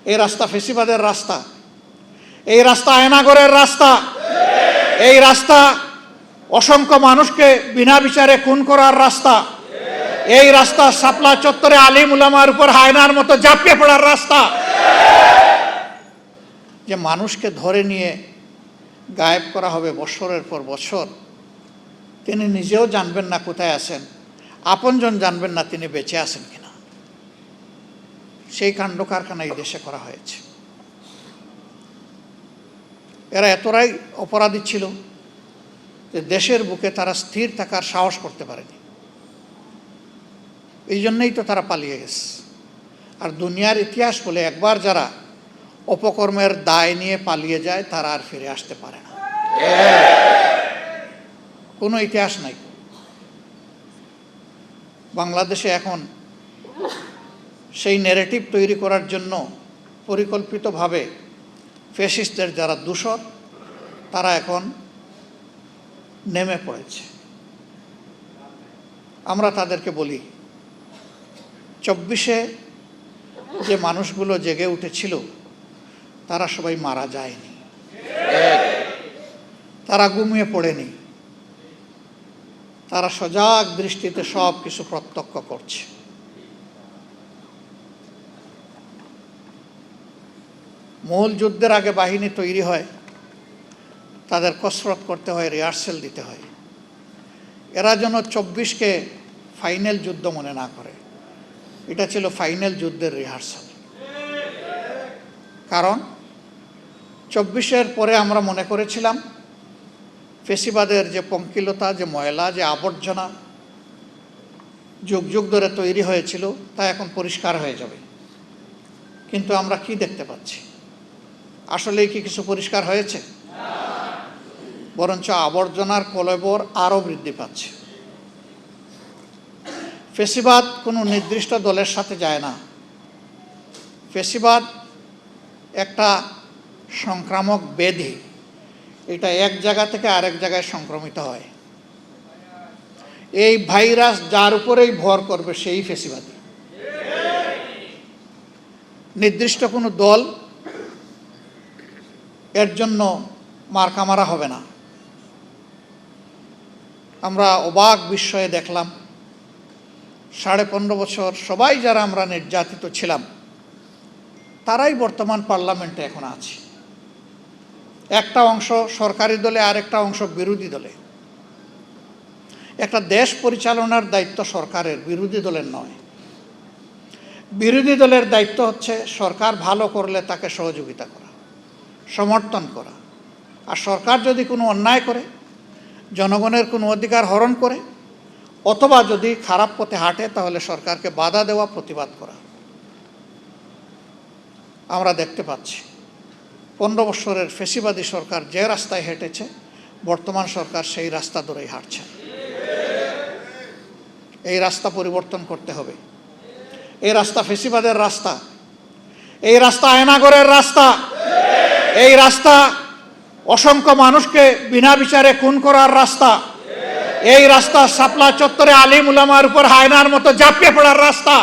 এই রাস্তা ফেসিবাদের রাস্তা, এই রাস্তা আয়নাগরের রাস্তা, এই রাস্তা অসংখ্য মানুষকে বিনা বিচারে খুন করার রাস্তা, এই রাস্তা শাপলা চত্বরে আলিম উলামার উপর হায়নার মতো ঝাঁপিয়ে পড়ার রাস্তা। যে মানুষকে ধরে নিয়ে গায়েব করা হবে বছরের পর বছর, তিনি নিজেও জানবেন না কোথায় আছেন, আপনজন জানবেন না তিনি বেঁচে আছেন কিনা। সেই কাণ্ড কারখানা এই দেশে করা হয়েছে। এরা এতটাই অপরাধী ছিল যে দেশের বুকে তারা স্থির থাকার সাহস করতে পারেনি। এই জন্যই তো তারা পালিয়ে গেছে। আর দুনিয়ার ইতিহাস বলে একবার যারা অপকর্মের দায় নিয়ে পালিয়ে যায় তারা আর ফিরে আসতে পারে না। কোনো ইতিহাস নাই। বাংলাদেশে এখন সেই ন্যারেটিভ তৈরি করার জন্য পরিকল্পিতভাবে ফ্যাসিস্টদের যারা দূষর তারা এখন নেমে পড়েছে। আমরা তাদেরকে বলি 24-এ যে মানুষগুলো জেগে উঠেছিল তারা সবাই মারা যায়নি, তারা ঘুমিয়ে পড়েনি, তারা সজাগ দৃষ্টিতে সব কিছু প্রত্যক্ষ করছে। মূল যুদ্ধের আগে বাহিনী তৈরি হয়, তাদের কসরত করতে হয়, রিহার্সেল দিতে হয়। এরা যেন 24-কে ফাইনাল যুদ্ধ মনে না করে। এটা ছিল ফাইনাল যুদ্ধের রিহার্সাল। কারণ 24-এর পরে আমরা মনে করেছিলাম ফেসিবাদের যে পঙ্কিলতা, যে ময়লা, যে আবর্জনা যুগ যুগ ধরে তৈরি হয়েছিল তা এখন পরিষ্কার হয়ে যাবে। কিন্তু আমরা কি দেখতে পাচ্ছি? আসলেই কি কিছু পরিষ্কার হয়েছে? বরঞ্চ আবর্জনার কলেবর আরও বৃদ্ধি পাচ্ছে। ফেসিবাদ কোনো নির্দিষ্ট দলের সাথে যায় না। ফেসিবাদ একটা সংক্রামক ব্যাধি। এটা এক জায়গা থেকে আরেক জায়গায় সংক্রমিত হয়। এই ভাইরাস যার উপরেই ভর করবে সেই ফেসিবাদী। নির্দিষ্ট কোনো দল এর জন্য মার্কা মারা হবে না। আমরা অবাক বিস্ময়ে দেখলাম 15.5 বছর সবাই যারা আমরা নির্যাতিত ছিলাম তারাই বর্তমান পার্লামেন্টে এখন আছে। একটা অংশ সরকারি দলে, আরেকটা অংশ বিরোধী দলে। একটা দেশ পরিচালনার দায়িত্ব সরকারের, বিরোধী দলের নয়। বিরোধী দলের দায়িত্ব হচ্ছে সরকার ভালো করলে তাকে সহযোগিতা করা, সমর্থন করা। আর সরকার যদি কোনো অন্যায় করে, জনগণের কোনো অধিকার হরণ করে, অথবা যদি খারাপ পথে হাঁটে তাহলে সরকারকে বাধা দেওয়া, প্রতিবাদ করা। আমরা দেখতে পাচ্ছি 15 বছরের ফেসিবাদী সরকার যে রাস্তায় হেঁটেছে, বর্তমান সরকার সেই রাস্তা ধরেই হাঁটছে। এই রাস্তা পরিবর্তন করতে হবে। এই রাস্তা ফেসিবাদের রাস্তা, এই রাস্তা আয়নাগরের রাস্তা, এই রাস্তা অসংখ্য মানুষকে বিনা বিচারে খুন করার রাস্তা, এই রাস্তা শাপলা চত্বরে আলিম উলামার উপর হায়নার মতো ঝাঁপিয়ে পড়ার রাস্তা।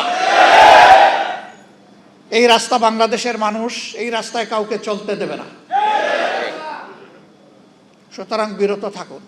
এই রাস্তা বাংলাদেশের মানুষ এই রাস্তায় কাউকে চলতে দেবে না। সুতরাং বিরত থাকুন।